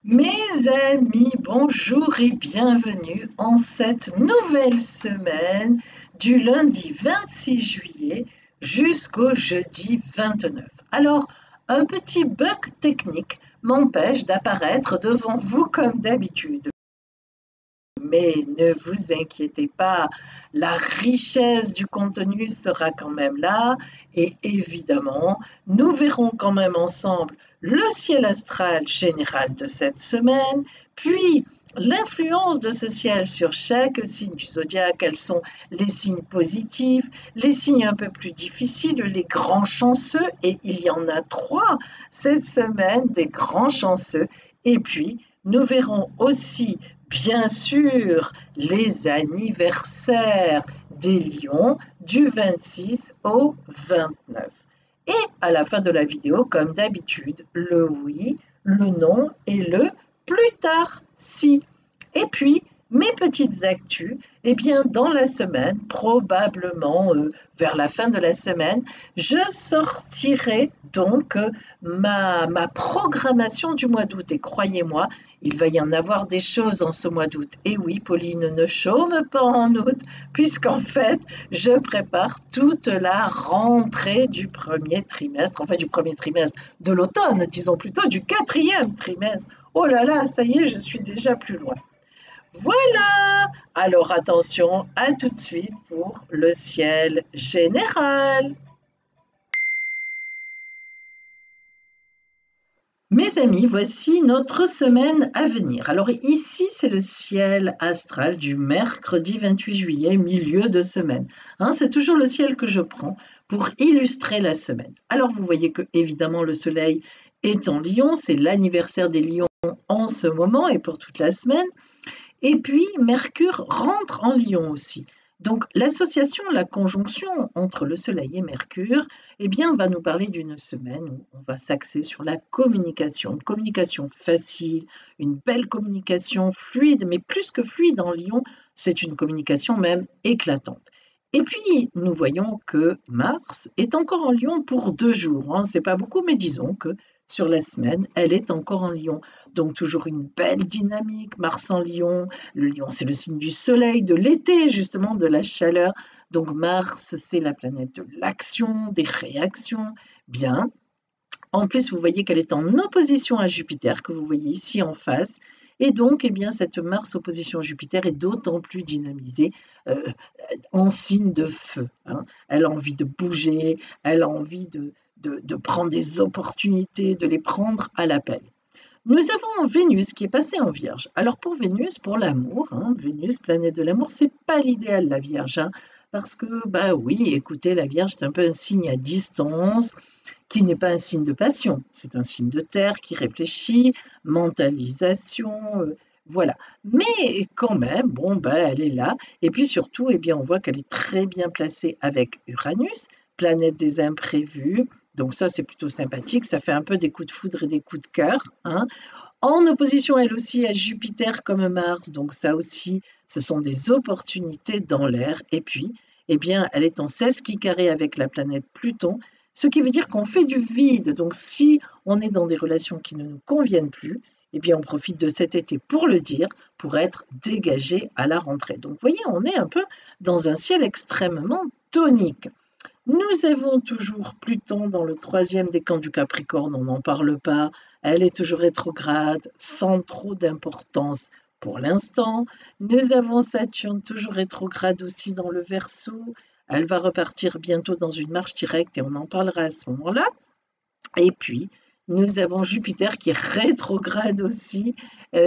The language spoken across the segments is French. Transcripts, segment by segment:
Mes amis, bonjour et bienvenue en cette nouvelle semaine du lundi 26 juillet jusqu'au jeudi 29. Alors, un petit bug technique m'empêche d'apparaître devant vous comme d'habitude. Mais ne vous inquiétez pas, la richesse du contenu sera quand même là et évidemment, nous verrons quand même ensemble le ciel astral général de cette semaine, puis l'influence de ce ciel sur chaque signe du zodiaque, quels sont les signes positifs, les signes un peu plus difficiles, les grands chanceux, et il y en a 3 cette semaine, des grands chanceux, et puis nous verrons aussi bien sûr les anniversaires des lions du 26 au 29. Et à la fin de la vidéo, comme d'habitude, le oui, le non et le plus tard si. Et puis, mes petites actus, eh bien, dans la semaine, probablement vers la fin de la semaine, je sortirai donc ma programmation du mois d'août. Et croyez-moi, il va y en avoir des choses en ce mois d'août. Et oui, Pauline ne chôme pas en août, puisqu'en fait, je prépare toute la rentrée du premier trimestre, enfin du premier trimestre de l'automne, disons plutôt du quatrième trimestre. Oh là là, ça y est, je suis déjà plus loin. Voilà! Alors attention, à tout de suite pour le ciel général. Mes amis, voici notre semaine à venir. Alors ici, c'est le ciel astral du mercredi 28 juillet, milieu de semaine. C'est toujours le ciel que je prends pour illustrer la semaine. Alors vous voyez que évidemment le soleil est en Lion, c'est l'anniversaire des Lions en ce moment et pour toute la semaine. Et puis Mercure rentre en Lion aussi. Donc l'association, la conjonction entre le Soleil et Mercure, eh bien, va nous parler d'une semaine où on va s'axer sur la communication. Une communication facile, une belle communication fluide, mais plus que fluide en Lion, c'est une communication même éclatante. Et puis, nous voyons que Mars est encore en Lion pour 2 jours. C'est pas beaucoup, mais disons que sur la semaine, elle est encore en Lion. Donc toujours une belle dynamique, Mars en Lion. Le Lion, c'est le signe du soleil, de l'été, justement, de la chaleur. Donc Mars, c'est la planète de l'action, des réactions. Bien. En plus, vous voyez qu'elle est en opposition à Jupiter, que vous voyez ici en face. Et donc, eh bien, cette Mars opposition Jupiter est d'autant plus dynamisée en signe de feu. Elle a envie de bouger, elle a envie de prendre des opportunités, de les prendre à l'appel. Nous avons Vénus qui est passée en Vierge. Alors pour Vénus, pour l'amour, Vénus, planète de l'amour, c'est pas l'idéal la Vierge, parce que, bah oui, écoutez, la Vierge, c'est un peu un signe à distance, qui n'est pas un signe de passion, c'est un signe de terre qui réfléchit, mentalisation, voilà. Mais quand même, bon, bah, elle est là. Et puis surtout, eh bien, on voit qu'elle est très bien placée avec Uranus, planète des imprévus. Donc ça, c'est plutôt sympathique. Ça fait un peu des coups de foudre et des coups de cœur. En opposition, elle aussi, à Jupiter comme Mars. Donc ça aussi, ce sont des opportunités dans l'air. Et puis, eh bien, elle est en 16 carré avec la planète Pluton, ce qui veut dire qu'on fait du vide. Donc si on est dans des relations qui ne nous conviennent plus, eh bien, on profite de cet été pour le dire, pour être dégagé à la rentrée. Donc, vous voyez, on est un peu dans un ciel extrêmement tonique. Nous avons toujours Pluton dans le 3e décan du Capricorne, on n'en parle pas, elle est toujours rétrograde, sans trop d'importance pour l'instant. Nous avons Saturne toujours rétrograde aussi dans le Verseau, elle va repartir bientôt dans une marche directe et on en parlera à ce moment-là. Et puis, nous avons Jupiter qui est rétrograde aussi,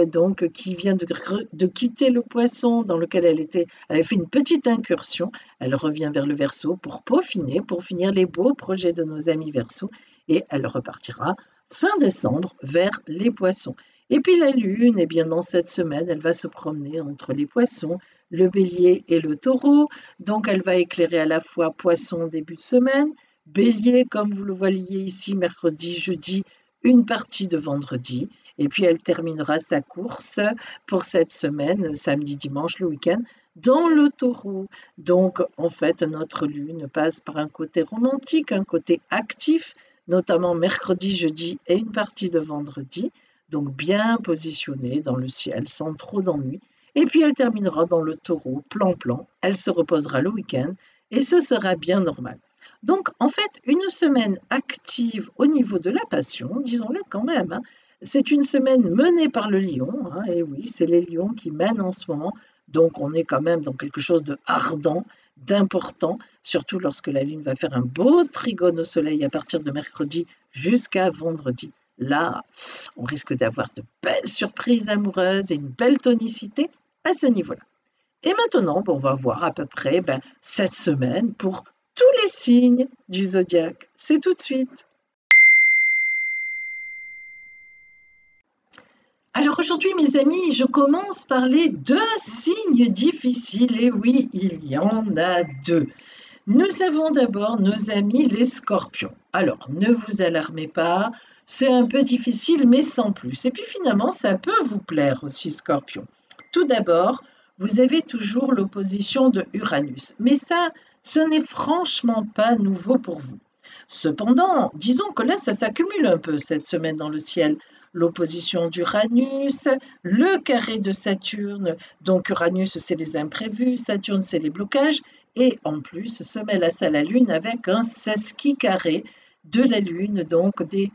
donc qui vient de quitter le Poisson dans lequel elle avait fait une petite incursion. Elle revient vers le Verseau pour peaufiner, pour finir les beaux projets de nos amis Verseau, et elle repartira fin décembre vers les Poissons. Et puis la Lune, eh bien dans cette semaine, elle va se promener entre les Poissons, le Bélier et le Taureau. Donc elle va éclairer à la fois Poissons début de semaine, Bélier, comme vous le voyez ici, mercredi, jeudi, une partie de vendredi. Et puis elle terminera sa course pour cette semaine, samedi, dimanche, le week-end, dans le Taureau. Donc en fait, notre lune passe par un côté romantique, un côté actif, notamment mercredi, jeudi et une partie de vendredi. donc bien positionnée dans le ciel, sans trop d'ennuis. Et puis elle terminera dans le Taureau, plan-plan, elle se reposera le week-end, et ce sera bien normal. Donc en fait, une semaine active au niveau de la passion, disons-le quand même, hein, c'est une semaine menée par le lion, hein, et oui, c'est les lions qui mènent en ce moment, donc on est quand même dans quelque chose de ardent, d'important, surtout lorsque la Lune va faire un beau trigone au Soleil à partir de mercredi jusqu'à vendredi. Là, on risque d'avoir de belles surprises amoureuses et une belle tonicité à ce niveau-là. Et maintenant, on va voir à peu près cette semaine pour tous les signes du zodiaque. C'est tout de suite. Alors aujourd'hui, mes amis, je commence par les deux signes difficiles. Et oui, il y en a deux. Nous avons d'abord nos amis les scorpions. Alors, ne vous alarmez pas, c'est un peu difficile, mais sans plus. Et puis finalement, ça peut vous plaire aussi, scorpion. Tout d'abord, vous avez toujours l'opposition de Uranus. Mais ça, ce n'est franchement pas nouveau pour vous. Cependant, disons que là, ça s'accumule un peu cette semaine dans le ciel. L'opposition d'Uranus, le carré de Saturne. Donc Uranus, c'est les imprévus, Saturne, c'est les blocages. Et en plus, se mêle à ça la Lune avec un sesqui carré de la Lune, donc des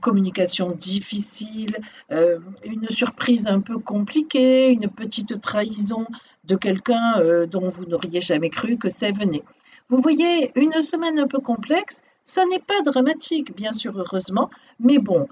communications difficiles, une surprise un peu compliquée, une petite trahison de quelqu'un dont vous n'auriez jamais cru que ça venait. Vous voyez, une semaine un peu complexe, ça n'est pas dramatique, bien sûr, heureusement, mais bon,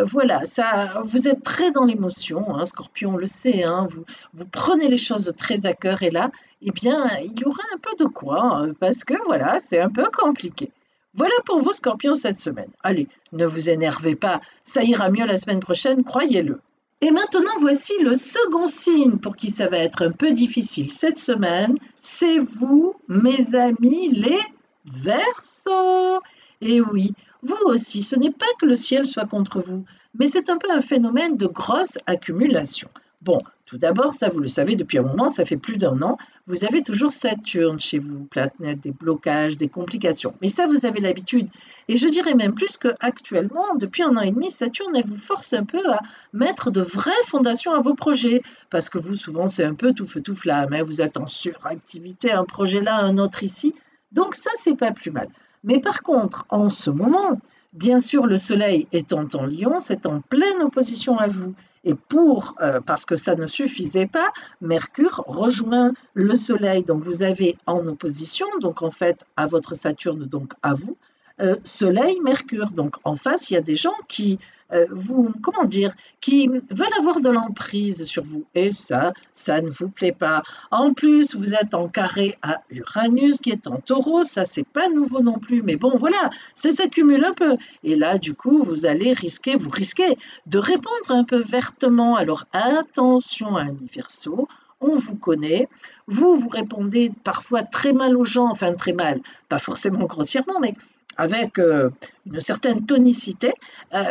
voilà, ça, vous êtes très dans l'émotion, hein, Scorpion, on le sait, hein, vous prenez les choses très à cœur, et là, eh bien, il y aura un peu de quoi, hein, parce que voilà, c'est un peu compliqué. Voilà pour vous, Scorpion, cette semaine. Allez, ne vous énervez pas, ça ira mieux la semaine prochaine, croyez-le. Et maintenant, voici le second signe pour qui ça va être un peu difficile cette semaine. C'est vous, mes amis, les Verseaux. Et oui, vous aussi, ce n'est pas que le ciel soit contre vous, mais c'est un peu un phénomène de grosse accumulation. Bon, tout d'abord, ça vous le savez depuis un moment, ça fait plus d'1 an, vous avez toujours Saturne chez vous, planète des blocages, des complications. Mais ça, vous avez l'habitude. Et je dirais même plus qu'actuellement, depuis 1 an et demi, Saturne, elle vous force un peu à mettre de vraies fondations à vos projets. Parce que vous, souvent, c'est un peu tout feu tout flamme, hein, vous êtes en suractivité, un projet là, un autre ici. Donc ça, c'est pas plus mal. Mais par contre, en ce moment, bien sûr, le Soleil étant en Lion, c'est en pleine opposition à vous. Et parce que ça ne suffisait pas, Mercure rejoint le Soleil. Donc vous avez en opposition, donc en fait à votre Saturne, donc à vous, Soleil, Mercure. Donc en face, il y a des gens qui qui veulent avoir de l'emprise sur vous. Et ça ne vous plaît pas. En plus, vous êtes en carré à Uranus, qui est en Taureau. Ça, c'est pas nouveau non plus. Mais bon, voilà, ça s'accumule un peu. Et là, du coup, vous risquez de répondre un peu vertement. Alors attention, amis Verseaux. On vous connaît, vous répondez parfois très mal aux gens, enfin très mal, pas forcément grossièrement, mais avec une certaine tonicité,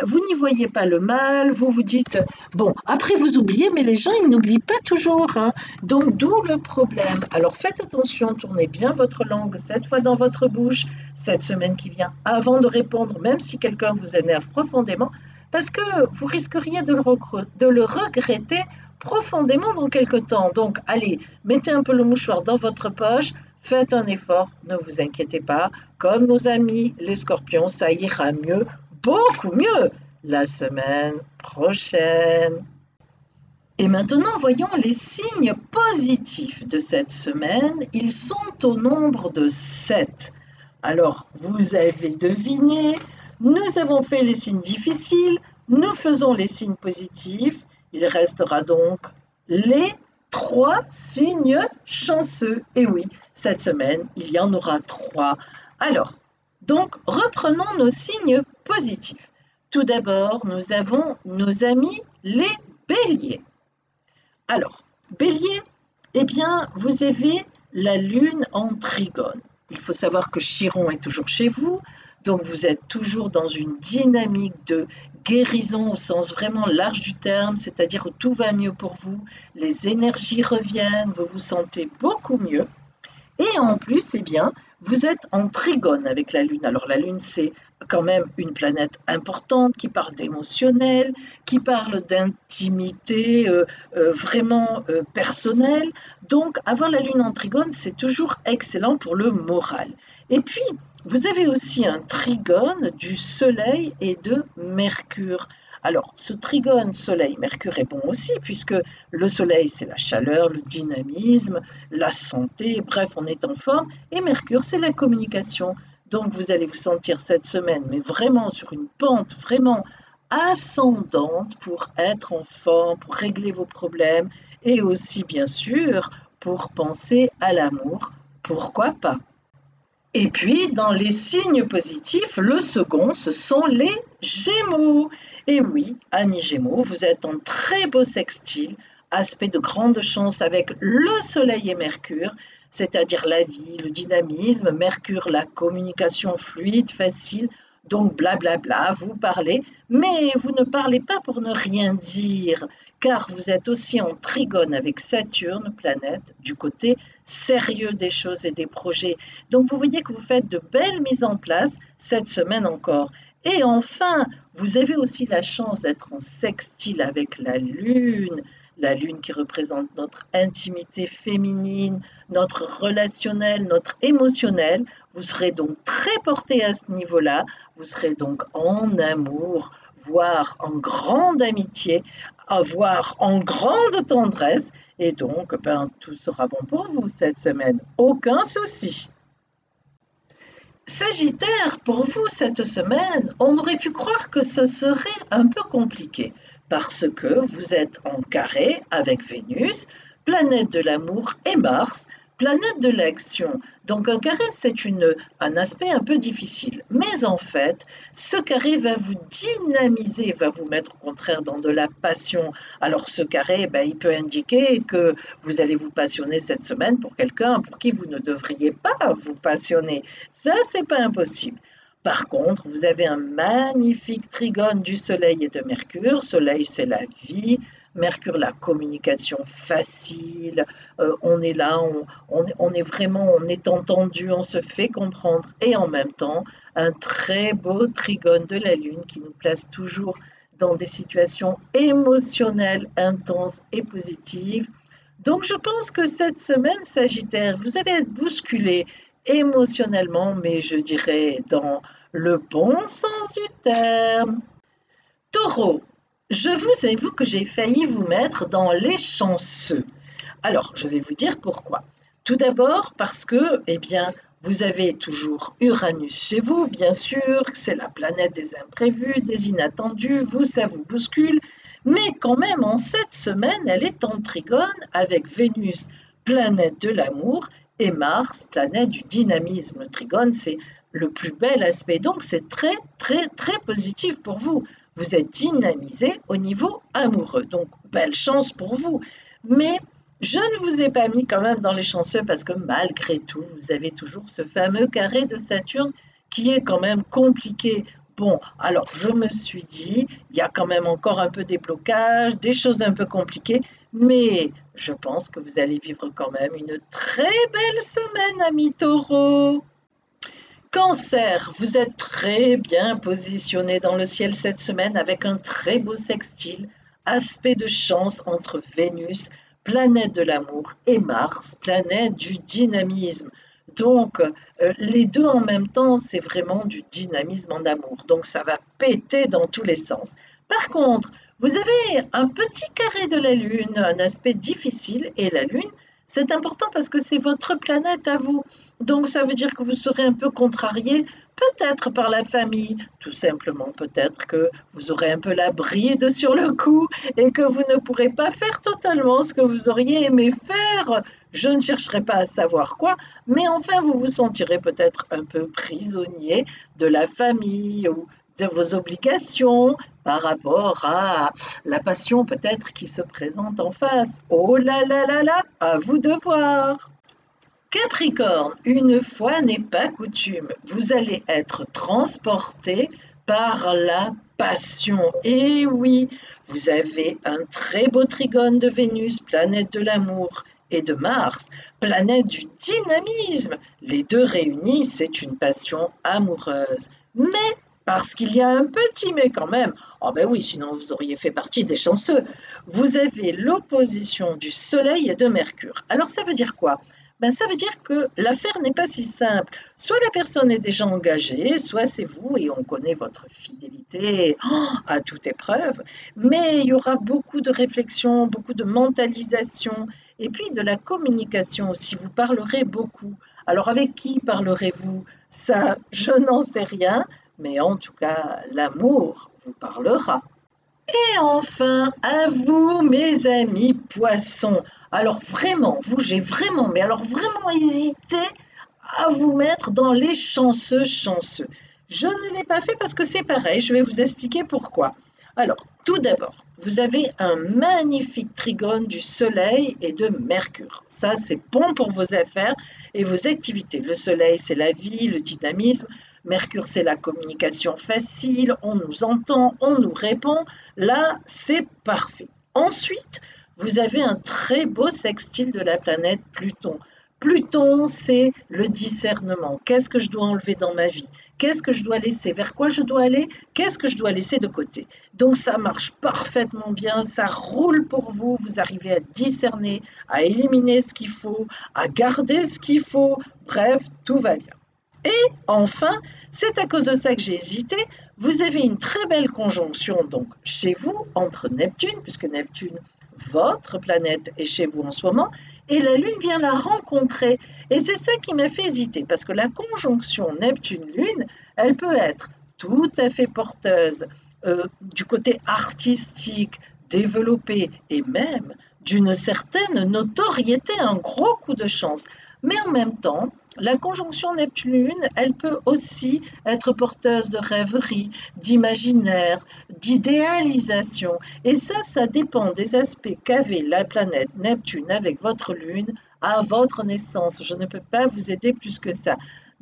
vous n'y voyez pas le mal, vous vous dites, bon, après vous oubliez, mais les gens, ils n'oublient pas toujours, hein, donc d'où le problème. Alors faites attention, tournez bien votre langue 7 fois dans votre bouche, cette semaine qui vient, avant de répondre, même si quelqu'un vous énerve profondément, parce que vous risqueriez de le regretter profondément dans quelque temps. Donc, allez, mettez un peu le mouchoir dans votre poche, faites un effort, ne vous inquiétez pas. Comme nos amis les scorpions, ça ira mieux, beaucoup mieux, la semaine prochaine. Et maintenant, voyons les signes positifs de cette semaine. Ils sont au nombre de 7. Alors, vous avez deviné, nous avons fait les signes difficiles, nous faisons les signes positifs. Il restera donc les 3 signes chanceux. Et oui, cette semaine, il y en aura 3. Alors, donc, reprenons nos signes positifs. Tout d'abord, nous avons nos amis les béliers. Alors, bélier, eh bien, vous avez la lune en trigone. Il faut savoir que Chiron est toujours chez vous, donc vous êtes toujours dans une dynamique de guérison au sens vraiment large du terme, c'est-à-dire où tout va mieux pour vous, les énergies reviennent, vous vous sentez beaucoup mieux. Et en plus, eh bien, vous êtes en trigone avec la Lune. Alors la Lune, c'est quand même une planète importante qui parle d'émotionnel, qui parle d'intimité vraiment personnelle. Donc, avoir la Lune en trigone, c'est toujours excellent pour le moral. Et puis, vous avez aussi un trigone du Soleil et de Mercure. Alors, ce trigone Soleil-Mercure est bon aussi, puisque le Soleil, c'est la chaleur, le dynamisme, la santé, bref, on est en forme, et Mercure, c'est la communication. Donc, vous allez vous sentir cette semaine, mais vraiment sur une pente vraiment ascendante pour être en forme, pour régler vos problèmes, et aussi, bien sûr, pour penser à l'amour. Pourquoi pas? Et puis, dans les signes positifs, le second, ce sont les Gémeaux. Et oui, amis Gémeaux, vous êtes en très beau sextile, aspect de grande chance avec le Soleil et Mercure, c'est-à-dire la vie, le dynamisme, Mercure, la communication fluide, facile, donc blablabla, vous parlez, mais vous ne parlez pas pour ne rien dire, car vous êtes aussi en trigone avec Saturne, planète, du côté sérieux des choses et des projets. Donc vous voyez que vous faites de belles mises en place cette semaine encore. Et enfin, vous avez aussi la chance d'être en sextile avec la Lune qui représente notre intimité féminine, notre relationnel, notre émotionnel. Vous serez donc très porté à ce niveau-là, vous serez donc en amour, voire en grande amitié, voire en grande tendresse, et donc tout sera bon pour vous cette semaine, aucun souci. Sagittaire, pour vous cette semaine, on aurait pu croire que ce serait un peu compliqué parce que vous êtes en carré avec Vénus, planète de l'amour, et Mars, planète de l'action. Donc un carré, c'est un aspect un peu difficile. Mais en fait, ce carré va vous dynamiser, va vous mettre au contraire dans de la passion. Alors ce carré, il peut indiquer que vous allez vous passionner cette semaine pour quelqu'un pour qui vous ne devriez pas vous passionner. Ça, c'est pas impossible. Par contre, vous avez un magnifique trigone du Soleil et de Mercure. Soleil, c'est la vie. Mercure, la communication facile. On est là, on est vraiment, on est entendu, on se fait comprendre. Et en même temps, un très beau trigone de la Lune qui nous place toujours dans des situations émotionnelles intenses et positives. Donc, je pense que cette semaine, Sagittaire, vous allez être bousculé émotionnellement, mais je dirais dans le bon sens du terme. Taureau, je vous avoue que j'ai failli vous mettre dans les chanceux. Alors, je vais vous dire pourquoi. Tout d'abord parce que, vous avez toujours Uranus chez vous, bien sûr, c'est la planète des imprévus, des inattendus, ça vous bouscule, mais quand même, en cette semaine, elle est en trigone avec Vénus, planète de l'amour, et Mars, planète du dynamisme. Le trigone, c'est le plus bel aspect, donc c'est très, très, très positif pour vous. Vous êtes dynamisé au niveau amoureux, donc belle chance pour vous. Mais je ne vous ai pas mis quand même dans les chanceux parce que malgré tout, vous avez toujours ce fameux carré de Saturne qui est quand même compliqué. Bon, alors je me suis dit, il y a quand même encore un peu des blocages, des choses un peu compliquées, mais je pense que vous allez vivre quand même une très belle semaine, amis taureaux. Cancer, vous êtes très bien positionné dans le ciel cette semaine avec un très beau sextile, aspect de chance entre Vénus, planète de l'amour, et Mars, planète du dynamisme. Donc, les deux en même temps, c'est vraiment du dynamisme en amour. Donc, ça va péter dans tous les sens. Par contre, vous avez un petit carré de la Lune, un aspect difficile, et la Lune, c'est important parce que c'est votre planète à vous. Donc, ça veut dire que vous serez un peu contrarié, peut-être par la famille, tout simplement. Peut-être que vous aurez un peu la bride sur le cou et que vous ne pourrez pas faire totalement ce que vous auriez aimé faire. Je ne chercherai pas à savoir quoi, mais enfin, vous vous sentirez peut-être un peu prisonnier de la famille ou de vos obligations par rapport à la passion peut-être qui se présente en face. Oh là là là là, à vous de voir. Capricorne, une fois n'est pas coutume, vous allez être transporté par la passion. Et oui, vous avez un très beau trigone de Vénus, planète de l'amour, et de Mars, planète du dynamisme. Les deux réunis, c'est une passion amoureuse. Mais Parce qu'il y a un petit mais quand même. Oh ben oui, sinon vous auriez fait partie des chanceux. Vous avez l'opposition du Soleil et de Mercure. Alors ça veut dire quoi? Ben, ça veut dire que l'affaire n'est pas si simple. Soit la personne est déjà engagée, soit c'est vous et on connaît votre fidélité à toute épreuve. Mais il y aura beaucoup de réflexion, beaucoup de mentalisation et puis de la communication aussi. Vous parlerez beaucoup. Alors avec qui parlerez-vous? Ça, je n'en sais rien, mais en tout cas, l'amour vous parlera. Et enfin, à vous, mes amis poissons. Alors vraiment, vous, j'ai vraiment, mais alors vraiment hésité à vous mettre dans les chanceux chanceux. Je ne l'ai pas fait parce que c'est pareil, je vais vous expliquer pourquoi. Alors, tout d'abord, vous avez un magnifique trigone du Soleil et de Mercure. Ça, c'est bon pour vos affaires et vos activités. Le Soleil, c'est la vie, le dynamisme. Mercure, c'est la communication facile, on nous entend, on nous répond. Là, c'est parfait. Ensuite, vous avez un très beau sextile de la planète Pluton. Pluton, c'est le discernement. Qu'est-ce que je dois enlever dans ma vie? Qu'est-ce que je dois laisser? Vers quoi je dois aller? Qu'est-ce que je dois laisser de côté? Donc ça marche parfaitement bien, ça roule pour vous, vous arrivez à discerner, à éliminer ce qu'il faut, à garder ce qu'il faut, bref, tout va bien. Et enfin, c'est à cause de ça que j'ai hésité, vous avez une très belle conjonction donc chez vous entre Neptune, puisque Neptune, votre planète, est chez vous en ce moment, et la Lune vient la rencontrer. Et c'est ça qui m'a fait hésiter, parce que la conjonction Neptune-Lune, elle peut être tout à fait porteuse du côté artistique, développé, et même d'une certaine notoriété, un gros coup de chance. Mais en même temps, la conjonction Neptune, elle peut aussi être porteuse de rêverie, d'imaginaire, d'idéalisation. Et ça dépend des aspects qu'avait la planète Neptune avec votre Lune à votre naissance. Je ne peux pas vous aider plus que ça.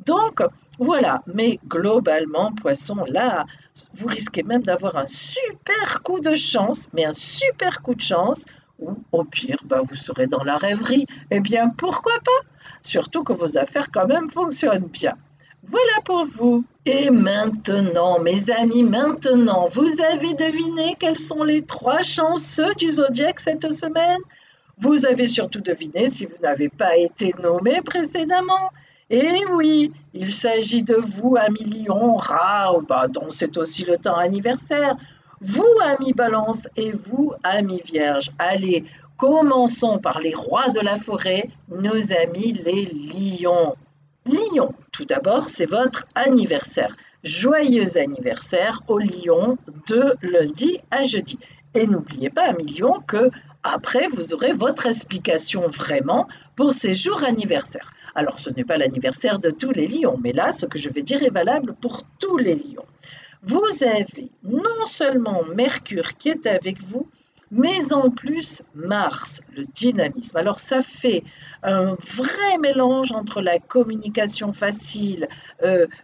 Donc, voilà. Mais globalement, poisson, là, vous risquez même d'avoir un super coup de chance, mais un super coup de chance, ou au pire, vous serez dans la rêverie. Eh bien, pourquoi pas? Surtout que vos affaires quand même fonctionnent bien. Voilà pour vous. Et maintenant, mes amis, maintenant, vous avez deviné quels sont les 3 chanceux du zodiaque cette semaine? Vous avez surtout deviné si vous n'avez pas été nommé précédemment. Et oui, il s'agit de vous, amis Lion, Rat, dont c'est aussi le temps anniversaire. Vous, amis Balance, et vous, amis Vierge. Allez, commençons par les rois de la forêt, nos amis les lions. Lion, tout d'abord, c'est votre anniversaire. Joyeux anniversaire aux lions de lundi à jeudi. Et n'oubliez pas, amis lions, que après, vous aurez votre explication vraiment pour ces jours anniversaires. Alors, ce n'est pas l'anniversaire de tous les lions, mais là, ce que je vais dire est valable pour tous les lions. Vous avez non seulement Mercure qui est avec vous, mais en plus Mars, le dynamisme. Alors ça fait un vrai mélange entre la communication facile,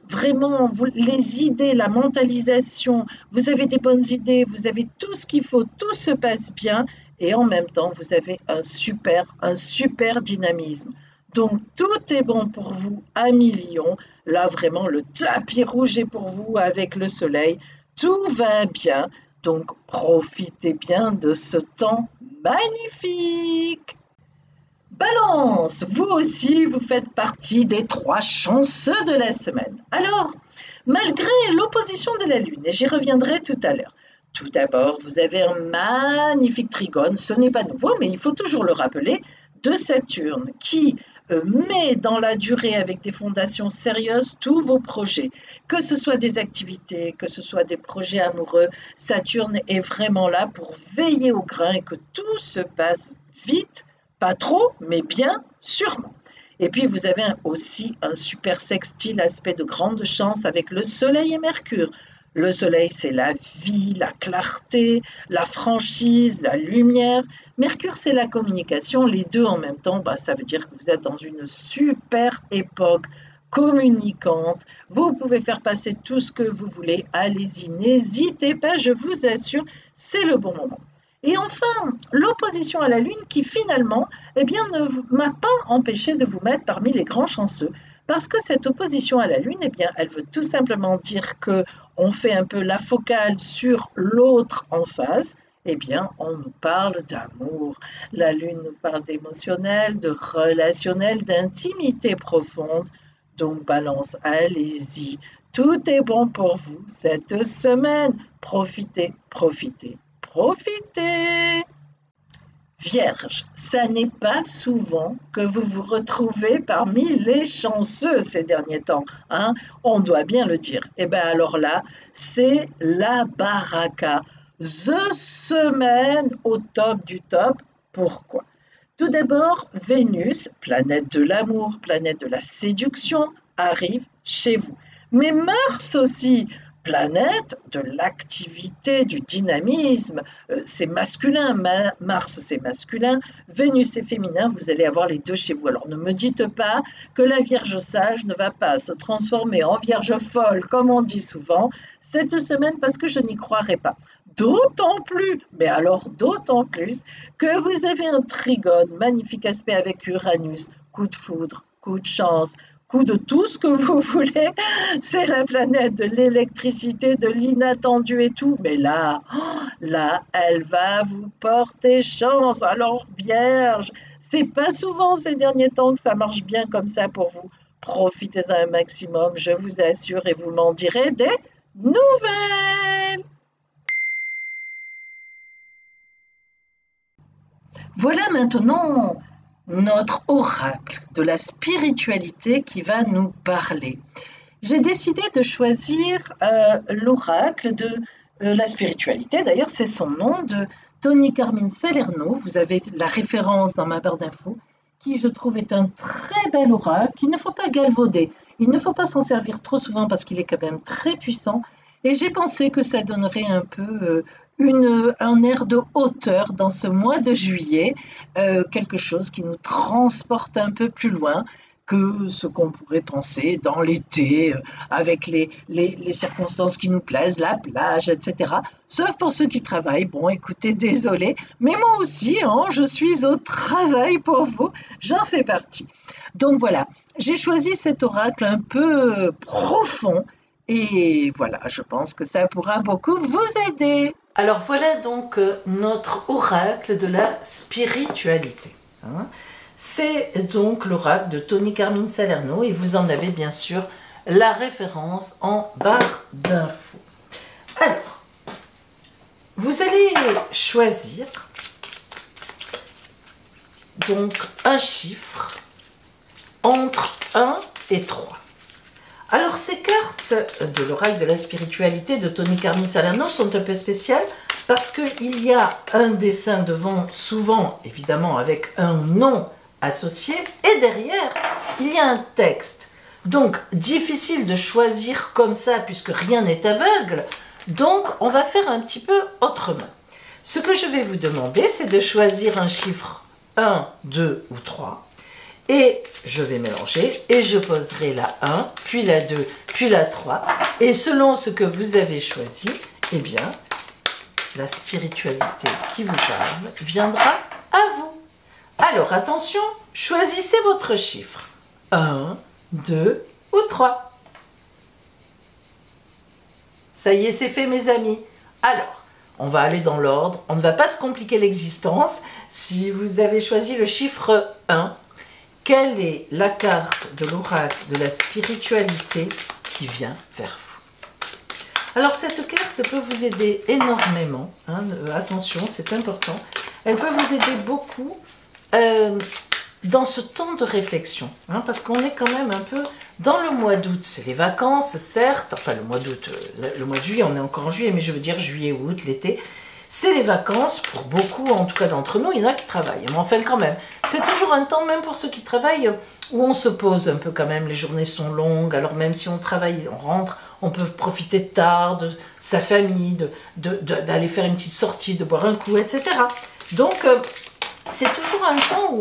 vraiment les idées, la mentalisation, vous avez des bonnes idées, vous avez tout ce qu'il faut, tout se passe bien et en même temps vous avez un super dynamisme. Donc tout est bon pour vous, amis Lion. Là vraiment le tapis rouge est pour vous avec le soleil. Tout va bien. Donc, profitez bien de ce temps magnifique. Balance, vous aussi, vous faites partie des 3 chanceux de la semaine. Alors, malgré l'opposition de la Lune, et j'y reviendrai tout à l'heure, tout d'abord, vous avez un magnifique trigone, ce n'est pas nouveau, mais il faut toujours le rappeler, de Saturne, qui met dans la durée avec des fondations sérieuses tous vos projets, que ce soit des activités, que ce soit des projets amoureux. Saturne est vraiment là pour veiller au grain et que tout se passe vite, pas trop, mais bien, sûrement. Et puis vous avez aussi un super sextile aspect de grande chance avec le Soleil et Mercure. Le soleil, c'est la vie, la clarté, la franchise, la lumière. Mercure, c'est la communication. Les deux en même temps, ça veut dire que vous êtes dans une super époque communicante. Vous pouvez faire passer tout ce que vous voulez. Allez-y, n'hésitez pas, je vous assure, c'est le bon moment. Et enfin, l'opposition à la Lune qui finalement ne m'a pas empêché de vous mettre parmi les grands chanceux. Parce que cette opposition à la Lune, eh bien, elle veut tout simplement dire qu'on fait un peu la focale sur l'autre en face. Eh bien, on nous parle d'amour. La Lune nous parle d'émotionnel, de relationnel, d'intimité profonde. Donc, Balance, allez-y. Tout est bon pour vous cette semaine. Profitez, profitez, profitez. Vierge, ça n'est pas souvent que vous vous retrouvez parmi les chanceux ces derniers temps, hein, on doit bien le dire. Et bien alors là, c'est la baraka. The semaine au top du top. Pourquoi? Tout d'abord, Vénus, planète de l'amour, planète de la séduction, arrive chez vous. Mais Mars aussi, planète de l'activité, du dynamisme, c'est masculin, Mars c'est masculin, Vénus c'est féminin, vous allez avoir les deux chez vous. Alors ne me dites pas que la Vierge sage ne va pas se transformer en Vierge folle, comme on dit souvent, cette semaine parce que je n'y croirais pas. D'autant plus, mais alors d'autant plus, que vous avez un trigone, magnifique aspect avec Uranus, coup de foudre, coup de chance, coup de tout ce que vous voulez, c'est la planète de l'électricité, de l'inattendu et tout, mais là, là, elle va vous porter chance. Alors, Vierge, c'est pas souvent ces derniers temps que ça marche bien comme ça pour vous. Profitez-en un maximum, je vous assure, et vous m'en direz des nouvelles. Voilà maintenant notre oracle de la spiritualité qui va nous parler. J'ai décidé de choisir l'oracle de la spiritualité, d'ailleurs c'est son nom, de Tony Carmine Salerno. Vous avez la référence dans ma barre d'infos, qui je trouve est un très bel oracle qu'il ne faut pas galvauder. Il ne faut pas s'en servir trop souvent parce qu'il est quand même très puissant. Et j'ai pensé que ça donnerait un peu un air de hauteur dans ce mois de juillet, quelque chose qui nous transporte un peu plus loin que ce qu'on pourrait penser dans l'été, avec les circonstances qui nous plaisent, la plage, etc. Sauf pour ceux qui travaillent. Bon, écoutez, désolé, mais moi aussi, hein, je suis au travail pour vous, j'en fais partie. Donc voilà, j'ai choisi cet oracle un peu profond, et voilà, je pense que ça pourra beaucoup vous aider. Alors voilà donc notre oracle de la spiritualité. Hein. C'est donc l'oracle de Tony Carmine Salerno et vous en avez bien sûr la référence en barre d'infos. Alors, vous allez choisir donc un chiffre entre 1 et 3. Alors ces cartes de l'oracle de la spiritualité de Tony Carmine Salerno sont un peu spéciales parce qu'il y a un dessin devant, souvent évidemment avec un nom associé, et derrière il y a un texte. Donc difficile de choisir comme ça puisque rien n'est aveugle, donc on va faire un petit peu autrement. Ce que je vais vous demander, c'est de choisir un chiffre 1, 2 ou 3. Et je vais mélanger et je poserai la 1, puis la 2, puis la 3. Et selon ce que vous avez choisi, eh bien, la spiritualité qui vous parle viendra à vous. Alors attention, choisissez votre chiffre. 1, 2 ou 3. Ça y est, c'est fait mes amis. Alors, on va aller dans l'ordre. On ne va pas se compliquer l'existence. Si vous avez choisi le chiffre 1, quelle est la carte de l'oracle de la spiritualité qui vient vers vous? Alors cette carte peut vous aider énormément, hein, attention, c'est important. Elle peut vous aider beaucoup dans ce temps de réflexion, hein, parce qu'on est quand même un peu dans le mois d'août. C'est les vacances, certes, enfin le mois d'août, le mois de juillet, on est encore en juillet, mais je veux dire juillet, août, l'été. C'est les vacances, pour beaucoup, en tout cas d'entre nous, il y en a qui travaillent, mais enfin quand même. C'est toujours un temps, même pour ceux qui travaillent, où on se pose un peu quand même, les journées sont longues, alors même si on travaille, on rentre, on peut profiter tard de sa famille, d'aller faire une petite sortie, de boire un coup, etc. Donc, c'est toujours un temps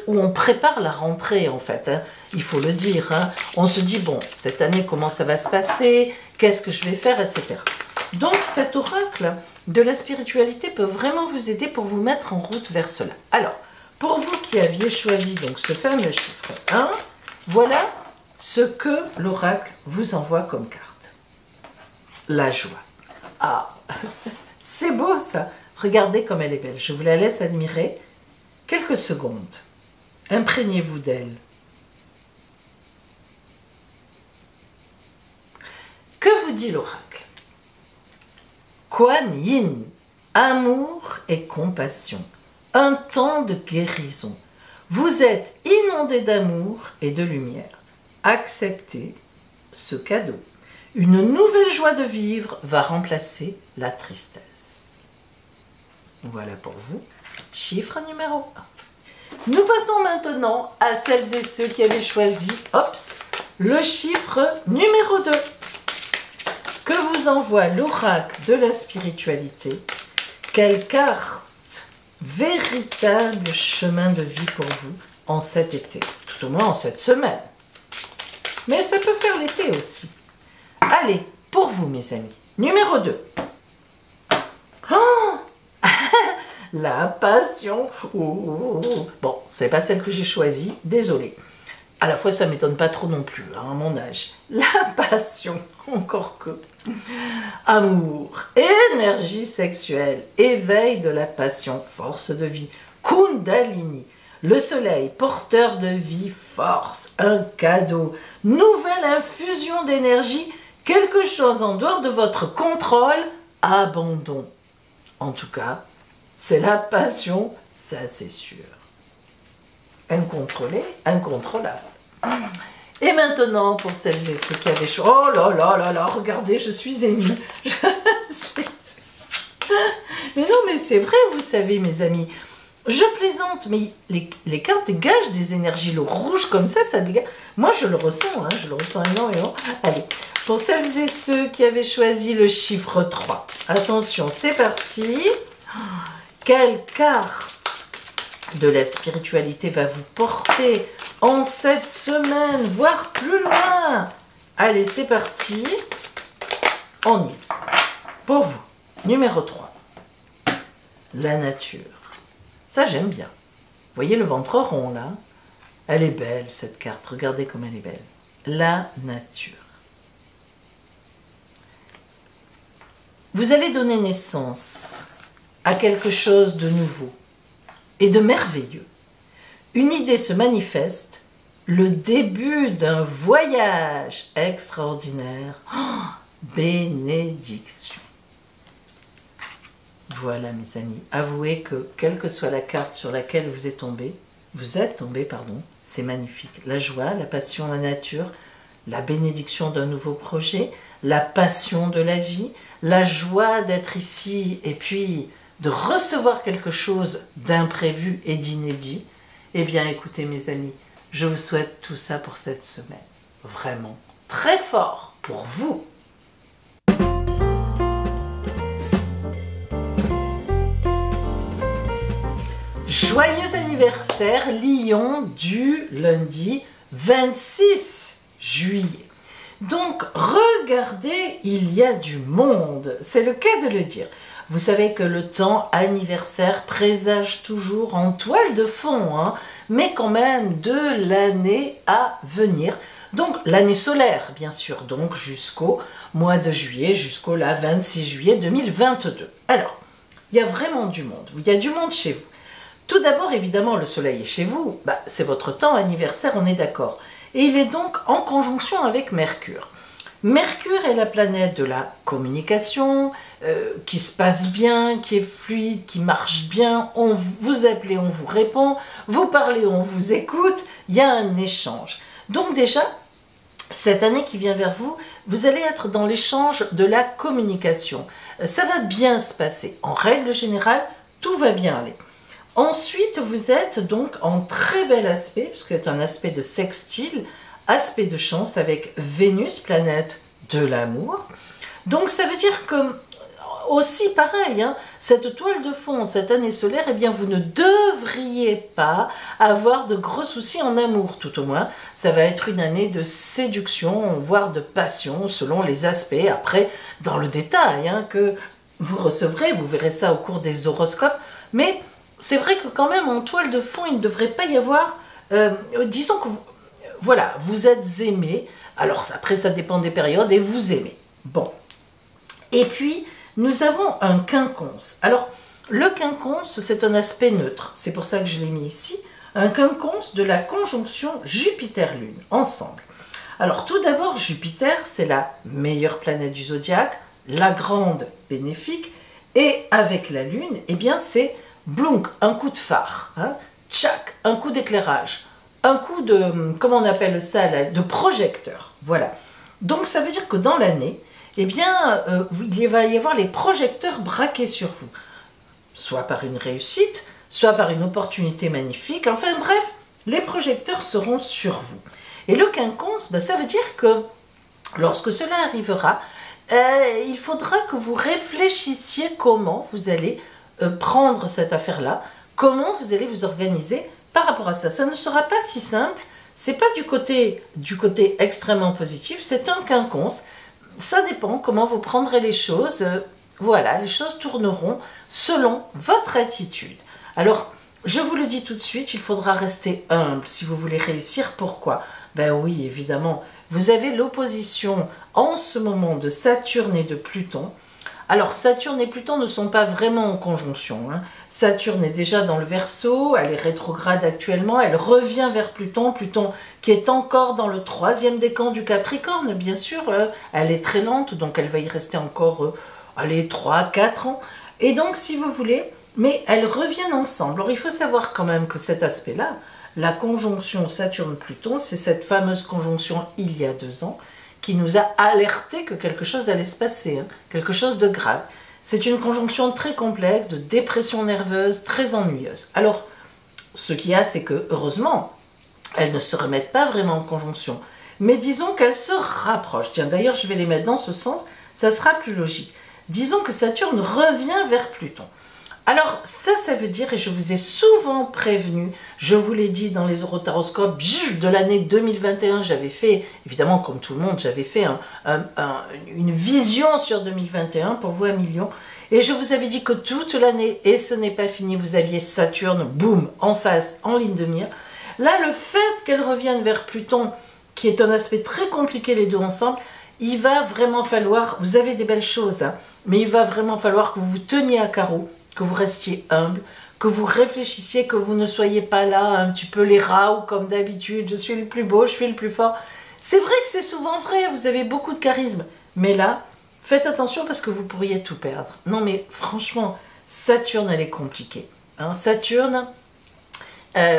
où on prépare la rentrée, en fait, hein, il faut le dire. Hein. On se dit, bon, cette année, comment ça va se passer, qu'est-ce que je vais faire, etc. Donc, cet oracle de la spiritualité peut vraiment vous aider pour vous mettre en route vers cela. Alors, pour vous qui aviez choisi donc ce fameux chiffre 1, voilà ce que l'oracle vous envoie comme carte. La joie. Ah, c'est beau ça. Regardez comme elle est belle. Je vous la laisse admirer quelques secondes. Imprégnez-vous d'elle. Que vous dit l'oracle? Kuan Yin, amour et compassion, un temps de guérison. Vous êtes inondé d'amour et de lumière. Acceptez ce cadeau. Une nouvelle joie de vivre va remplacer la tristesse. Voilà pour vous, chiffre numéro 1. Nous passons maintenant à celles et ceux qui avaient choisi, le chiffre numéro 2. Que vous envoie l'oracle de la spiritualité? Quelle carte, véritable chemin de vie pour vous en cet été, tout au moins en cette semaine. Mais ça peut faire l'été aussi. Allez, pour vous mes amis, numéro 2. Oh la passion. Bon, c'est pas celle que j'ai choisie, désolée. À la fois, ça m'étonne pas trop non plus, hein, à mon âge. La passion, encore que. Amour, énergie sexuelle, éveil de la passion, force de vie, Kundalini, le soleil, porteur de vie, force, un cadeau, nouvelle infusion d'énergie, quelque chose en dehors de votre contrôle, abandon. En tout cas, c'est la passion, ça c'est sûr. Incontrôlé, incontrôlable. Et maintenant, pour celles et ceux qui avaient chaud, oh là là là là, regardez, je suis émue. Mais non, mais c'est vrai, vous savez, mes amis. Je plaisante, mais les cartes dégagent des énergies. Le rouge comme ça dégage. Moi, je le ressens, hein, je le ressens énormément. Allez, pour celles et ceux qui avaient choisi le chiffre 3, attention, c'est parti. Quelle carte de la spiritualité va vous porter en cette semaine, voire plus loin? Allez, c'est parti. On y va. Pour vous, numéro 3. La nature. Ça, j'aime bien. Vous voyez le ventre rond, là? Elle est belle, cette carte. Regardez comme elle est belle. La nature. Vous allez donner naissance à quelque chose de nouveau et de merveilleux. Une idée se manifeste, le début d'un voyage extraordinaire. Oh, bénédiction. Voilà mes amis, avouez que quelle que soit la carte sur laquelle vous êtes tombé, c'est magnifique. La joie, la passion, la nature, la bénédiction d'un nouveau projet, la passion de la vie, la joie d'être ici et puis de recevoir quelque chose d'imprévu et d'inédit. Eh bien écoutez mes amis, je vous souhaite tout ça pour cette semaine. Vraiment très fort pour vous. Joyeux anniversaire Lion du lundi 26 juillet. Donc regardez, il y a du monde, c'est le cas de le dire. Vous savez que le temps anniversaire présage toujours en toile de fond, hein, mais quand même de l'année à venir. Donc l'année solaire, bien sûr, donc jusqu'au mois de juillet, jusqu'au 26 juillet 2022. Alors, il y a vraiment du monde, il y a du monde chez vous. Tout d'abord, évidemment, le soleil est chez vous, c'est votre temps anniversaire, on est d'accord. Et il est donc en conjonction avec Mercure. Mercure est la planète de la communication, qui se passe bien, qui est fluide, qui marche bien. On vous appelez, on vous répond, vous parlez, on vous écoute, il y a un échange. Donc déjà, cette année qui vient vers vous, vous allez être dans l'échange de la communication. Ça va bien se passer. En règle générale, tout va bien aller. Ensuite, vous êtes donc en très bel aspect, puisque c'est un aspect de sextile, aspect de chance avec Vénus, planète de l'amour. Donc ça veut dire que, aussi pareil, hein, cette toile de fond, cette année solaire, eh bien vous ne devriez pas avoir de gros soucis en amour, tout au moins. Ça va être une année de séduction, voire de passion, selon les aspects, après, dans le détail, hein, que vous recevrez, vous verrez ça au cours des horoscopes, mais c'est vrai que quand même en toile de fond, il ne devrait pas y avoir, disons que voilà, vous êtes aimé. Alors après, ça dépend des périodes et vous aimez. Bon. Et puis, nous avons un quinconce. Alors, le quinconce, c'est un aspect neutre. C'est pour ça que je l'ai mis ici. Un quinconce de la conjonction Jupiter-Lune, ensemble. Alors, tout d'abord, Jupiter, c'est la meilleure planète du zodiaque, la grande bénéfique. Et avec la Lune, eh bien, c'est blunk, un coup de phare. Hein, tchac, un coup d'éclairage. Un coup de, comment on appelle ça, là, de projecteur. Voilà. Donc, ça veut dire que dans l'année, eh bien, il va y avoir les projecteurs braqués sur vous. Soit par une réussite, soit par une opportunité magnifique. Enfin bref, les projecteurs seront sur vous. Et le quinconce, ben, ça veut dire que lorsque cela arrivera, il faudra que vous réfléchissiez comment vous allez prendre cette affaire-là, comment vous allez vous organiser par rapport à ça. Ça ne sera pas si simple, c'est pas du côté extrêmement positif, c'est un quinconce. Ça dépend comment vous prendrez les choses. Voilà, les choses tourneront selon votre attitude. Alors, je vous le dis tout de suite, il faudra rester humble si vous voulez réussir. Pourquoi? Ben oui, évidemment, vous avez l'opposition en ce moment de Saturne et de Pluton. Alors, Saturne et Pluton ne sont pas vraiment en conjonction. Hein. Saturne est déjà dans le Verseau, elle est rétrograde actuellement, elle revient vers Pluton. Pluton qui est encore dans le 3e décan du Capricorne, bien sûr. Elle est très lente, donc elle va y rester encore, allez, 3-4 ans. Et donc, si vous voulez, mais elles reviennent ensemble. Alors, il faut savoir quand même que cet aspect-là, la conjonction Saturne-Pluton, c'est cette fameuse conjonction il y a 2 ans, qui nous a alerté que quelque chose allait se passer, hein, quelque chose de grave. C'est une conjonction très complexe, de dépression nerveuse, très ennuyeuse. Alors, ce qu'il y a, c'est que, heureusement, elles ne se remettent pas vraiment en conjonction. Mais disons qu'elles se rapprochent. Tiens, d'ailleurs, je vais les mettre dans ce sens, ça sera plus logique. Disons que Saturne revient vers Pluton. Alors, ça veut dire, et je vous ai souvent prévenu, je vous l'ai dit dans les horotaroscopes de l'année 2021, j'avais fait, évidemment comme tout le monde, j'avais fait une vision sur 2021 pour vous 1 million, et je vous avais dit que toute l'année, et ce n'est pas fini, vous aviez Saturne, boum, en face, en ligne de mire. Là, le fait qu'elle revienne vers Pluton, qui est un aspect très compliqué les deux ensemble, il va vraiment falloir, vous avez des belles choses, hein, mais il va vraiment falloir que vous vous teniez à carreau, que vous restiez humble, que vous réfléchissiez, que vous ne soyez pas là un petit peu les rats ou comme d'habitude, je suis le plus beau, je suis le plus fort. C'est vrai que c'est souvent vrai, vous avez beaucoup de charisme, mais là, faites attention parce que vous pourriez tout perdre. Non mais franchement, Saturne, elle est compliquée. Hein, Saturne,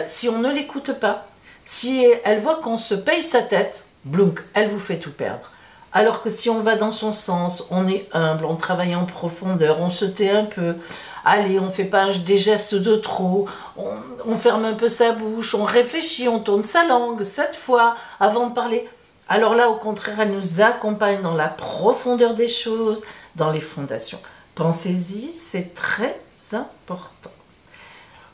si on ne l'écoute pas, si elle voit qu'on se paye sa tête, blunk, elle vous fait tout perdre. Alors que si on va dans son sens, on est humble, on travaille en profondeur, on se tait un peu, allez, on ne fait pas des gestes de trop, on ferme un peu sa bouche, on réfléchit, on tourne sa langue 7 fois avant de parler. Alors là, au contraire, elle nous accompagne dans la profondeur des choses, dans les fondations. Pensez-y, c'est très important.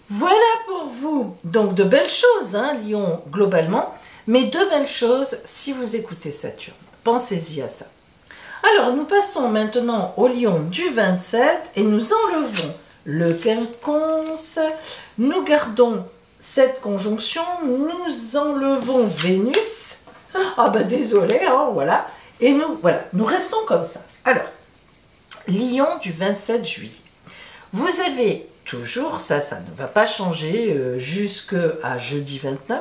Voilà pour vous. Donc de belles choses, hein, Lion, globalement, mais de belles choses si vous écoutez Saturne. Pensez-y à ça. Alors, nous passons maintenant au Lion du 27 et nous enlevons le quinconce. Nous gardons cette conjonction. Nous enlevons Vénus. Ah bah désolé, hein, voilà. Et nous restons comme ça. Alors, Lion du 27 juillet. Vous avez toujours, ça ne va pas changer jusqu'à jeudi 29.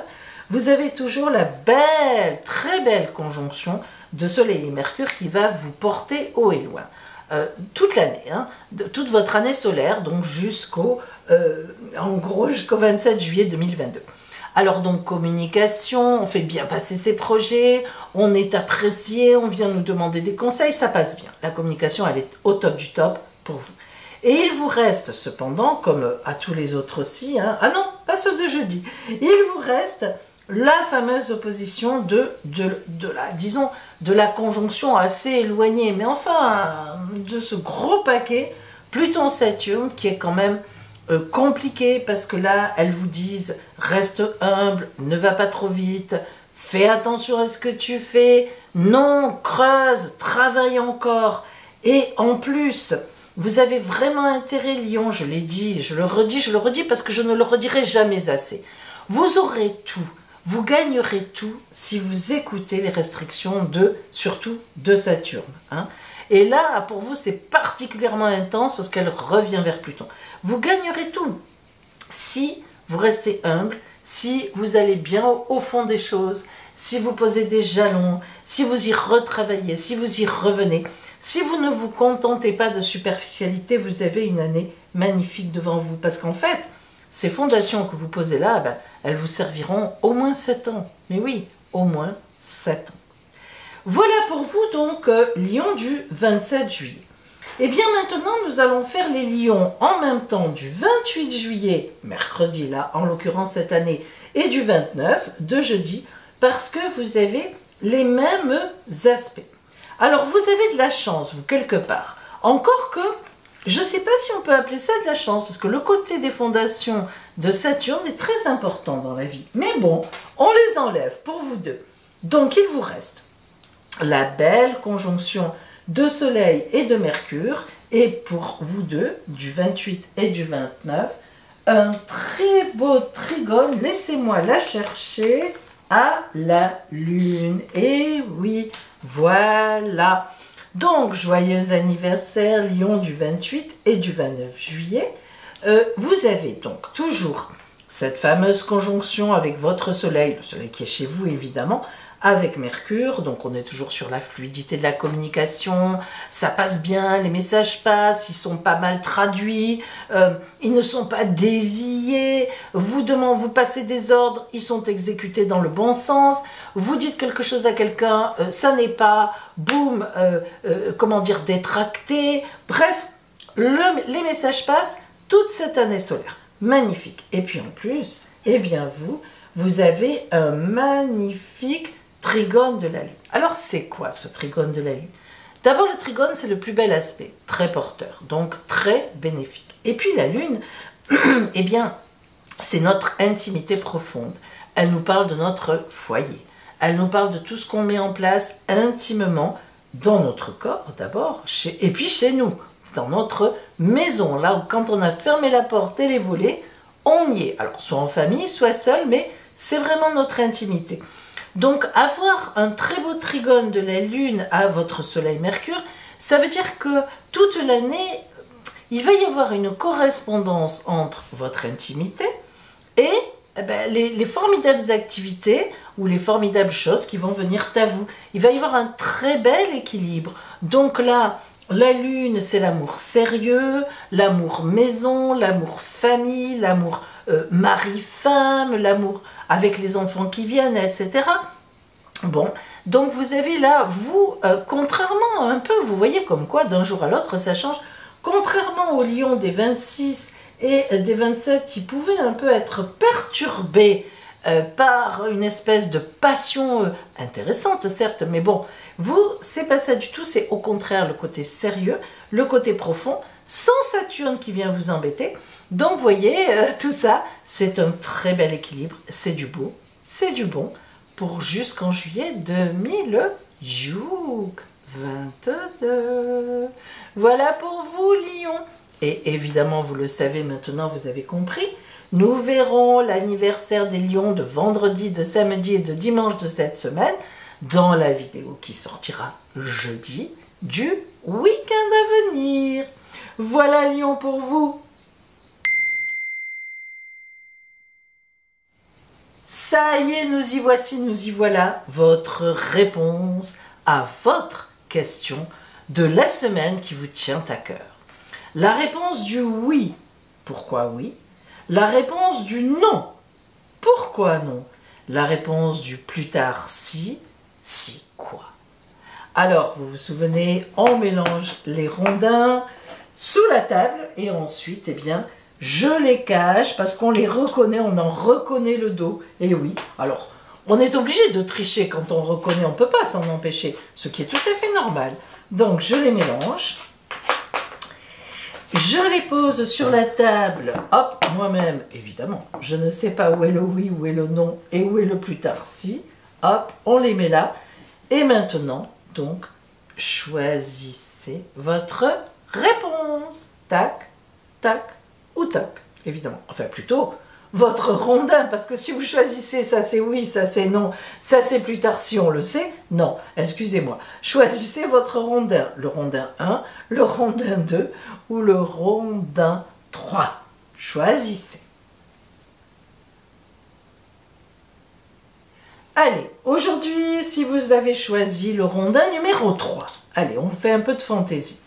Vous avez toujours la belle, très belle conjonction de Soleil et Mercure qui va vous porter haut et loin. Toute l'année, hein, toute votre année solaire, donc en gros jusqu'au 27 juillet 2022. Alors donc communication, on fait bien passer ses projets, on est apprécié, on vient nous demander des conseils, ça passe bien. La communication, elle est au top du top pour vous. Et il vous reste cependant, comme à tous les autres aussi, hein, ah non, pas ceux de jeudi, il vous reste la fameuse opposition de la conjonction assez éloignée, mais enfin de ce gros paquet Pluton-Saturne qui est quand même compliqué parce que là, elles vous disent reste humble, ne va pas trop vite, fais attention à ce que tu fais, non, creuse, travaille encore. Et en plus, vous avez vraiment intérêt, Lion, je l'ai dit, je le redis parce que je ne le redirai jamais assez. Vous aurez tout. Vous gagnerez tout si vous écoutez les restrictions surtout de Saturne. Hein. Et là, pour vous, c'est particulièrement intense parce qu'elle revient vers Pluton. Vous gagnerez tout si vous restez humble, si vous allez bien au fond des choses, si vous posez des jalons, si vous y retravaillez, si vous y revenez. Si vous ne vous contentez pas de superficialité, vous avez une année magnifique devant vous. Parce qu'en fait, ces fondations que vous posez là, ben, elles vous serviront au moins 7 ans. Mais oui, au moins 7 ans. Voilà pour vous donc Lion du 27 juillet. Et bien maintenant, nous allons faire les lions en même temps du 28 juillet, mercredi là, en l'occurrence cette année, et du 29, de jeudi, parce que vous avez les mêmes aspects. Alors, vous avez de la chance, vous, quelque part. Encore que, je ne sais pas si on peut appeler ça de la chance, parce que le côté des fondations de Saturne est très important dans la vie. Mais bon, on les enlève pour vous deux. Donc, il vous reste la belle conjonction de Soleil et de Mercure, et pour vous deux, du 28 et du 29, un très beau trigone, laissez-moi la chercher, à la Lune. Et oui, voilà. Donc, joyeux anniversaire, Lion du 28 et du 29 juillet. Vous avez donc toujours cette fameuse conjonction avec votre Soleil, le Soleil qui est chez vous évidemment, avec Mercure, donc on est toujours sur la fluidité de la communication, ça passe bien, les messages passent, ils sont pas mal traduits, ils ne sont pas déviés, vous passez des ordres, ils sont exécutés dans le bon sens, vous dites quelque chose à quelqu'un, ça n'est pas, boum, comment dire, détracté, bref, les messages passent toute cette année solaire, magnifique. Et puis en plus, eh bien vous avez un magnifique trigone de la Lune. Alors, c'est quoi ce trigone de la Lune? D'abord, le trigone, c'est le plus bel aspect, très porteur, donc très bénéfique. Et puis, la Lune, eh bien, c'est notre intimité profonde. Elle nous parle de notre foyer. Elle nous parle de tout ce qu'on met en place intimement dans notre corps, d'abord, et puis chez nous, dans notre maison, là où quand on a fermé la porte et les volets, on y est. Alors, soit en famille, soit seul, mais c'est vraiment notre intimité. Donc, avoir un très beau trigone de la Lune à votre Soleil Mercure, ça veut dire que toute l'année, il va y avoir une correspondance entre votre intimité et les formidables activités ou les formidables choses qui vont venir à vous. Il va y avoir un très bel équilibre. Donc là, la Lune, c'est l'amour sérieux, l'amour maison, l'amour famille, l'amour mari-femme, l'amour avec les enfants qui viennent, etc. Bon, donc vous avez là, vous, contrairement un peu, vous voyez comme quoi d'un jour à l'autre ça change, contrairement aux lions des 26 et des 27 qui pouvaient un peu être perturbés par une espèce de passion intéressante certes, mais bon, vous, c'est pas ça du tout, c'est au contraire le côté sérieux, le côté profond, sans Saturne qui vient vous embêter. Donc, vous voyez, tout ça, c'est un très bel équilibre, c'est du beau, c'est du bon, pour jusqu'en juillet 2022. Voilà pour vous, Lion. Et évidemment, vous le savez maintenant, vous avez compris, nous verrons l'anniversaire des Lions de vendredi, de samedi et de dimanche de cette semaine dans la vidéo qui sortira jeudi du week-end à venir. Voilà, Lion, pour vous. Ça y est, nous y voici, nous y voilà, votre réponse à votre question de la semaine qui vous tient à cœur. La réponse du oui, pourquoi oui? La réponse du non, pourquoi non? La réponse du plus tard si, si quoi? Alors, vous vous souvenez, on mélange les rondins sous la table et ensuite, eh bien, je les cache parce qu'on les reconnaît, on en reconnaît le dos. Et oui, alors, on est obligé de tricher quand on reconnaît, on ne peut pas s'en empêcher, ce qui est tout à fait normal. Donc, je les mélange. Je les pose sur la table, hop, moi-même, évidemment, je ne sais pas où est le oui, où est le non et où est le plus tard si. Hop, on les met là. Et maintenant, donc, choisissez votre réponse. Tac, tac ou tac, évidemment. Enfin, plutôt, votre rondin, parce que si vous choisissez ça c'est oui, ça c'est non, ça c'est plus tard si on le sait, non, excusez-moi, choisissez votre rondin, le rondin 1, le rondin 2 ou le rondin 3, choisissez. Allez, aujourd'hui, si vous avez choisi le rondin numéro 3, allez, on fait un peu de fantaisie.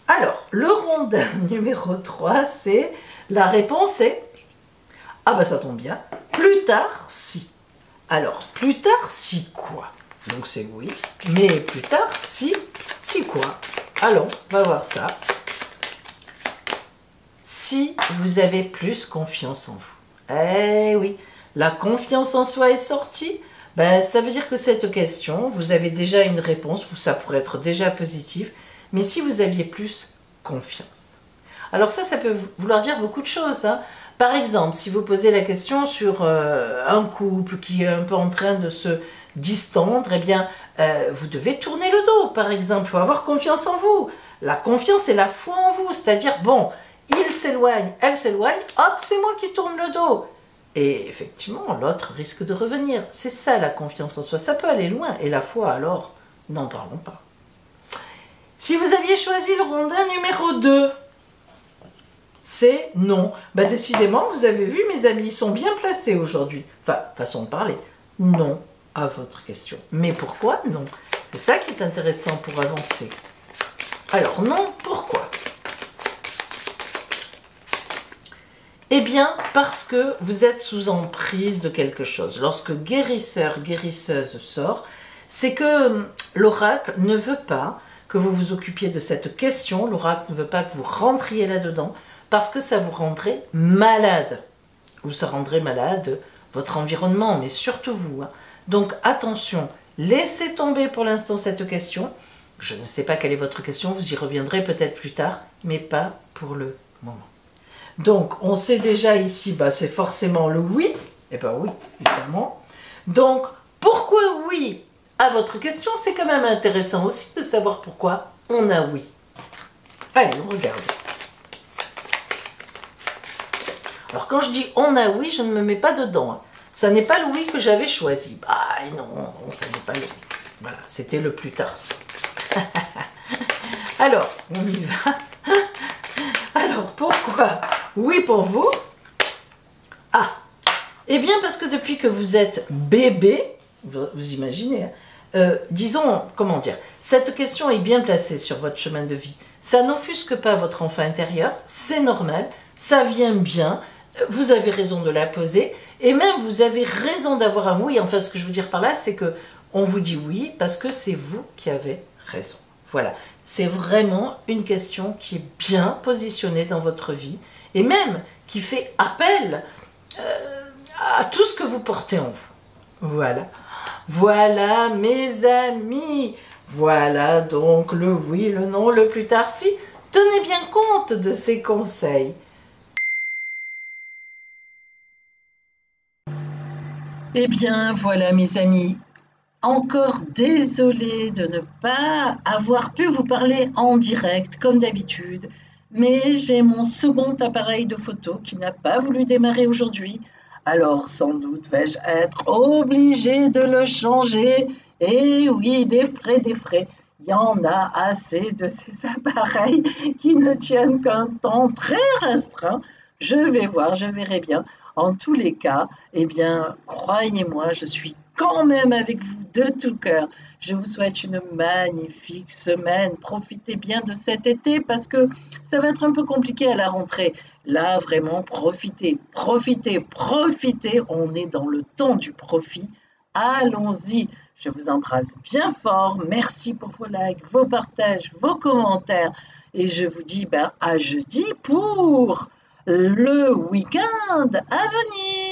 Alors, le rondin numéro 3, c'est, la réponse est, ah bah ça tombe bien, plus tard si. Alors, plus tard si quoi? Donc c'est oui, mais plus tard si quoi? Allons, on va voir ça. Si vous avez plus confiance en vous. Eh oui, la confiance en soi est sortie. Ben, ça veut dire que cette question, vous avez déjà une réponse, ça pourrait être déjà positif, mais si vous aviez plus confiance. Alors ça peut vouloir dire beaucoup de choses. Hein. Par exemple, si vous posez la question sur un couple qui est un peu en train de se distendre, eh bien, vous devez tourner le dos, par exemple. Il faut avoir confiance en vous. La confiance et la foi en vous, c'est-à-dire, bon, il s'éloigne, elle s'éloigne, hop, c'est moi qui tourne le dos. Et effectivement, l'autre risque de revenir. C'est ça la confiance en soi. Ça peut aller loin. Et la foi, alors, n'en parlons pas. Si vous aviez choisi le rondin numéro 2, c'est non. Bah, décidément, vous avez vu, mes amis, ils sont bien placés aujourd'hui. Enfin, façon de parler. Non à votre question. Mais pourquoi non? C'est ça qui est intéressant pour avancer. Alors non, pourquoi? Eh bien, parce que vous êtes sous emprise de quelque chose. Lorsque guérisseur, guérisseuse sort, c'est que l'oracle ne veut pas que vous vous occupiez de cette question. L'oracle ne veut pas que vous rentriez là-dedans parce que ça vous rendrait malade. Ou ça rendrait malade votre environnement, mais surtout vous. Hein. Donc attention, laissez tomber pour l'instant cette question. Je ne sais pas quelle est votre question, vous y reviendrez peut-être plus tard, mais pas pour le moment. Donc, on sait déjà ici, bah, c'est forcément le oui. Eh bien oui, évidemment. Donc, pourquoi oui à votre question? C'est quand même intéressant aussi de savoir pourquoi on a oui. Allez, on regarde. Alors, quand je dis on a oui, je ne me mets pas dedans. Hein. Ça n'est pas le oui que j'avais choisi. Bah non, non, ça n'est pas le oui. Voilà, c'était le plus tard. Alors, on y va. Alors, pourquoi oui pour vous? Ah, eh bien parce que depuis que vous êtes bébé, vous imaginez, disons, comment dire, cette question est bien placée sur votre chemin de vie. Ça n'offusque pas votre enfant intérieur, c'est normal, ça vient bien, vous avez raison de la poser, et même vous avez raison d'avoir un oui. Enfin, ce que je veux dire par là, c'est que on vous dit oui parce que c'est vous qui avez raison. Voilà, c'est vraiment une question qui est bien positionnée dans votre vie, et même qui fait appel à tout ce que vous portez en vous. Voilà. Voilà, mes amis. Voilà donc le oui, le non, le plus tard si. Tenez bien compte de ces conseils. Eh bien, voilà, mes amis. Encore désolée de ne pas avoir pu vous parler en direct, comme d'habitude. Mais j'ai mon second appareil de photo qui n'a pas voulu démarrer aujourd'hui. Alors sans doute vais-je être obligée de le changer. Et oui, des frais, des frais. Il y en a assez de ces appareils qui ne tiennent qu'un temps très restreint. Je vais voir, je verrai bien. En tous les cas, eh bien, croyez-moi, je suis quand même avec vous de tout cœur. Je vous souhaite une magnifique semaine. Profitez bien de cet été parce que ça va être un peu compliqué à la rentrée. Là, vraiment, profitez, profitez, profitez. On est dans le temps du profit. Allons-y. Je vous embrasse bien fort. Merci pour vos likes, vos partages, vos commentaires. Et je vous dis à jeudi pour le week-end à venir.